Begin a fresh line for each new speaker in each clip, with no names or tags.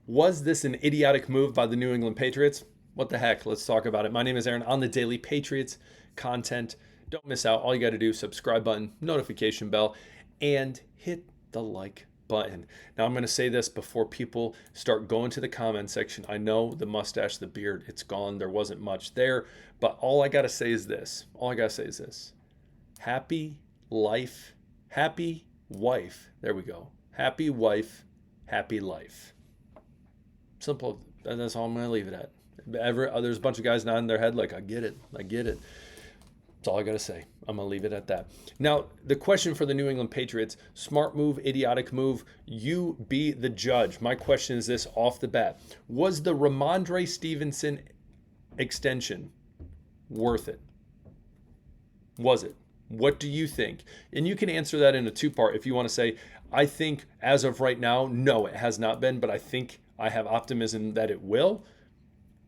Was this an idiotic move by the New England Patriots? What the heck? Let's talk about it. My name is Aaron on the Daily Patriots content. Don't miss out. All you got to do, subscribe button, notification bell, and hit the like button. Now, I'm going to say this before people start going to the comment section. I know the mustache, the beard, it's gone. There wasn't much there. But all I got to say is this. Happy life, happy wife. There we go. Happy wife, happy life. Simple. That's all I'm going to leave it at. There's a bunch of guys nodding their head like, I get it. That's all I got to say. I'm going to leave it at that. Now, the question for the New England Patriots, smart move, idiotic move, you be the judge. My question is this off the bat. Was the Ramondre Stevenson extension worth it? Was it? What do you think? And you can answer that in a two-part if you want to say, I think as of right now, no, it has not been, but I think I have optimism that it will.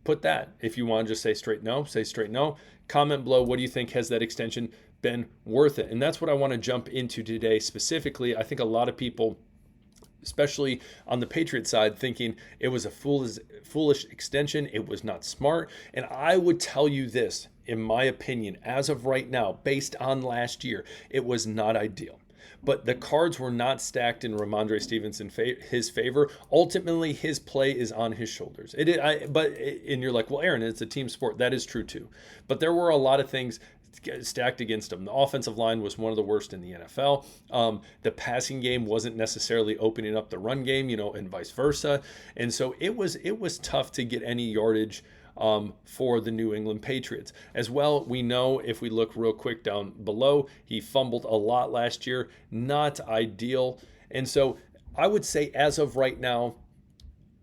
Put that. If you want to just say straight no, say straight no. Comment below, what do you think? Has that extension been worth it? And that's what I want to jump into today specifically. I think a lot of people, especially on the Patriot side, thinking it was a foolish extension. It was not smart. And I would tell you this, in my opinion, as of right now, based on last year, it was not ideal. But the cards were not stacked in Ramondre Stevenson his favor. Ultimately, his play is on his shoulders. And you're like, well, Aaron, it's a team sport. That is true too. But there were a lot of things stacked against him. The offensive line was one of the worst in the NFL. The passing game wasn't necessarily opening up the run game, and vice versa. And so it was tough to get any yardage for the New England Patriots. As well, we know if we look real quick down below, he fumbled a lot last year. Not ideal. And so I would say as of right now,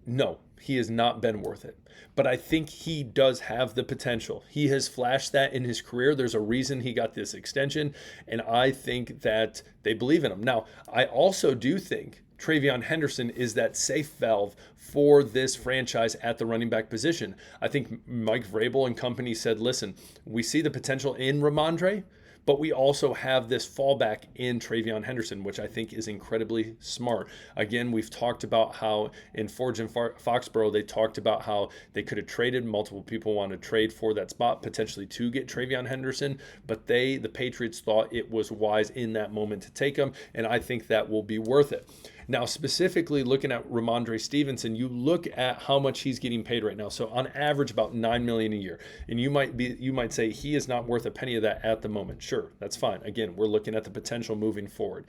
no, he has not been worth it. But I think he does have the potential. He has flashed that in his career. There's a reason he got this extension, and I think that they believe in him. Now, I also do think TreVeyon Henderson is that safe valve for this franchise at the running back position. I think Mike Vrabel and company said, listen, we see the potential in Ramondre, but we also have this fallback in TreVeyon Henderson, which I think is incredibly smart. Again, we've talked about how in Forge and Foxborough, they talked about how they could have traded. Multiple people wanted to trade for that spot, potentially to get TreVeyon Henderson, but the Patriots, thought it was wise in that moment to take him, and I think that will be worth it. Now, specifically looking at Ramondre Stevenson, you look at how much he's getting paid right now. So on average, about $9 million a year. And you might say he is not worth a penny of that at the moment. Sure, that's fine. Again, we're looking at the potential moving forward.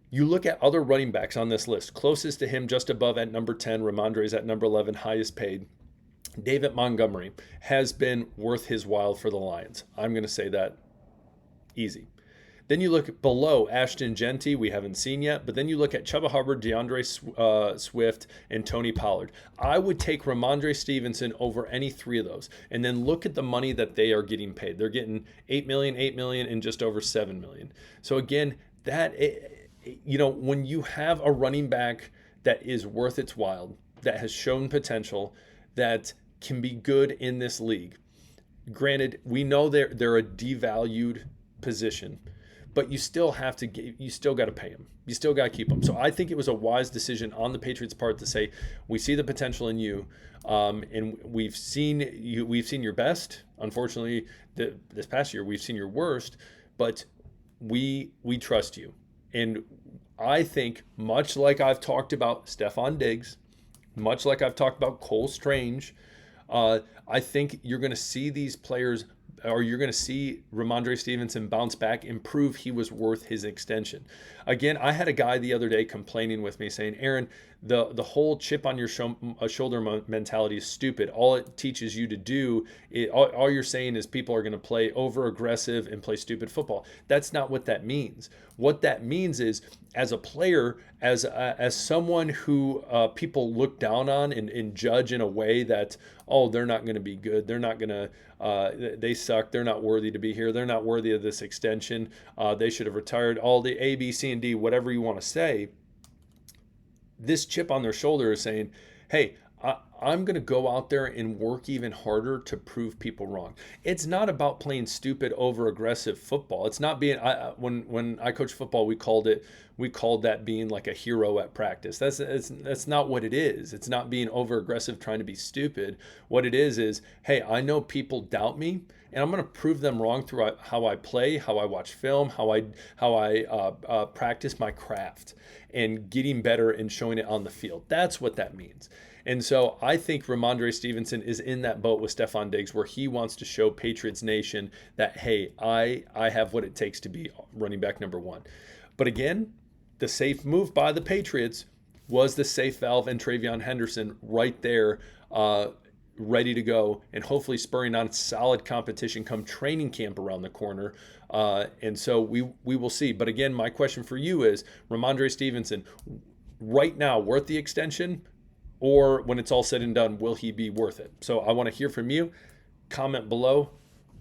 You look at other running backs on this list. Closest to him, just above at number 10, Ramondre is at number 11, highest paid. David Montgomery has been worth his while for the Lions. I'm going to say that easy. Then you look below Ashton Genty, we haven't seen yet, but then you look at Chuba Hubbard, DeAndre Swift, and Tony Pollard. I would take Ramondre Stevenson over any three of those, and then look at the money that they are getting paid. They're getting $8 million, and just over $7 million. So again, when you have a running back that is worth its while, that has shown potential, that can be good in this league. Granted, we know they're a devalued position, but you still got to pay him. You still got to keep him. So I think it was a wise decision on the Patriots' part to say, we see the potential in you, and we've seen your best. Unfortunately, this past year we've seen your worst, but we trust you. And I think, much like I've talked about Stefon Diggs, much like I've talked about Cole Strange, I think you're going to see these players, or you're going to see Ramondre Stevenson bounce back and prove he was worth his extension. Again, I had a guy the other day complaining with me saying, Aaron, the whole chip on your shoulder mentality is stupid. All it teaches you to do, all you're saying is people are going to play over aggressive and play stupid football. That's not what that means. What that means is, as a player, as someone who people look down on and judge in a way that, oh, they're not going to be good. They're not going to, they suck. They're not worthy to be here. They're not worthy of this extension. They should have retired. All the A, B, C, and D, whatever you want to say. This chip on their shoulder is saying, hey, I'm going to go out there and work even harder to prove people wrong. It's not about playing stupid, over aggressive football. It's not being. When I coached football, we called that being like a hero at practice. That's not what it is. It's not being over aggressive, trying to be stupid. What it is, hey, I know people doubt me, and I'm going to prove them wrong through how I play, how I watch film, how I practice my craft, and getting better and showing it on the field. That's what that means. And so I think Ramondre Stevenson is in that boat with Stefon Diggs, where he wants to show Patriots Nation that, hey, I have what it takes to be running back number one. But again, the safe move by the Patriots was the safe valve and TreVeyon Henderson right there, ready to go, and hopefully spurring on solid competition come training camp around the corner. And so we will see. But again, my question for you is, Ramondre Stevenson, right now, worth the extension? Or when it's all said and done, will he be worth it? So I want to hear from you. Comment below.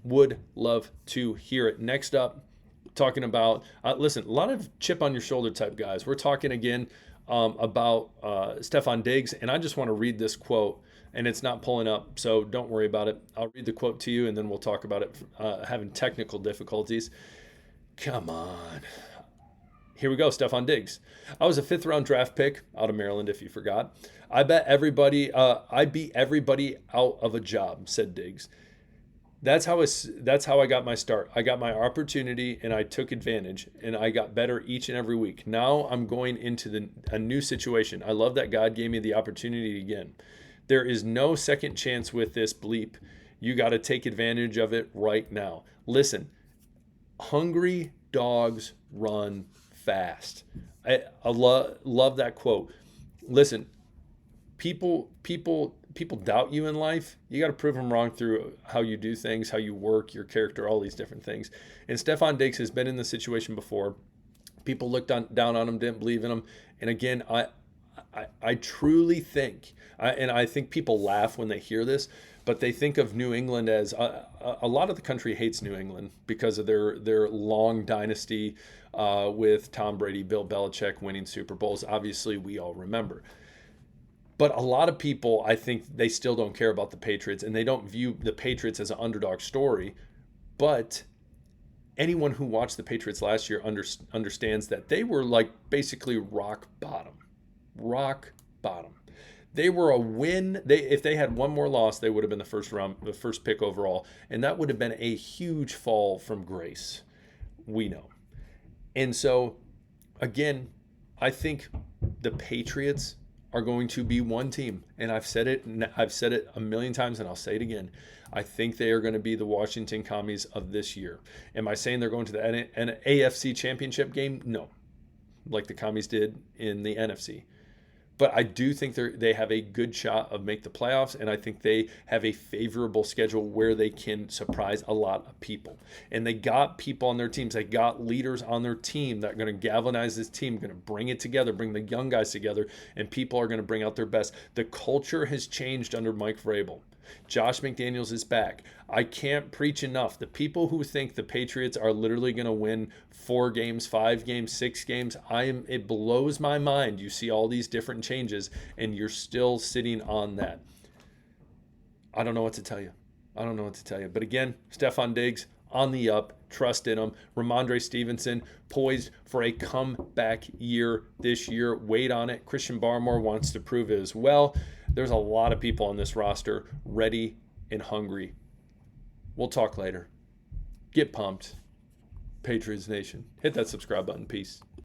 Would love to hear it. Next up, talking about, listen, a lot of chip on your shoulder type guys. We're talking again about Stefon Diggs, and I just want to read this quote, and it's not pulling up, so don't worry about it. I'll read the quote to you, and then we'll talk about it, having technical difficulties. Come on. Here we go, Stefon Diggs. I was a 5th round draft pick out of Maryland, if you forgot. I beat everybody out of a job, said Diggs. That's how I got my start. I got my opportunity and I took advantage, and I got better each and every week. Now I'm going into a new situation. I love that God gave me the opportunity again. There is no second chance with this bleep. You got to take advantage of it right now. Listen, hungry dogs run fast. I love that quote. Listen, people doubt you in life. You got to prove them wrong through how you do things, how you work, your character, all these different things. And Stefon Diggs has been in this situation before. People looked down on him, didn't believe in him. And again, I truly think, and I think people laugh when they hear this, but they think of New England as a lot of the country hates New England because of their long dynasty with Tom Brady, Bill Belichick winning Super Bowls. Obviously, we all remember. But a lot of people, I think, they still don't care about the Patriots, and they don't view the Patriots as an underdog story. But anyone who watched the Patriots last year understands that they were like basically rock bottom. Rock bottom. They were a win. If they had one more loss, they would have been the first pick overall, and that would have been a huge fall from grace. We know. And so, again, I think the Patriots are going to be one team, and I've said it a million times, and I'll say it again. I think they are going to be the Washington Commies of this year. Am I saying they're going to the AFC Championship game? No, like the Commies did in the NFC. But I do think they have a good shot of make the playoffs, and I think they have a favorable schedule where they can surprise a lot of people. And they got people on their teams. They got leaders on their team that are going to galvanize this team, going to bring it together, bring the young guys together, and people are going to bring out their best. The culture has changed under Mike Vrabel. Josh McDaniels is back. I can't preach enough. The people who think the Patriots are literally going to win 4 games, 5 games, 6 games, it blows my mind. You see all these different changes, and you're still sitting on that. I don't know what to tell you. But again, Stefon Diggs on the up. Trust in him. Ramondre Stevenson poised for a comeback year this year. Wait on it. Christian Barmore wants to prove it as well. There's a lot of people on this roster ready and hungry. We'll talk later. Get pumped. Patriots Nation. Hit that subscribe button. Peace.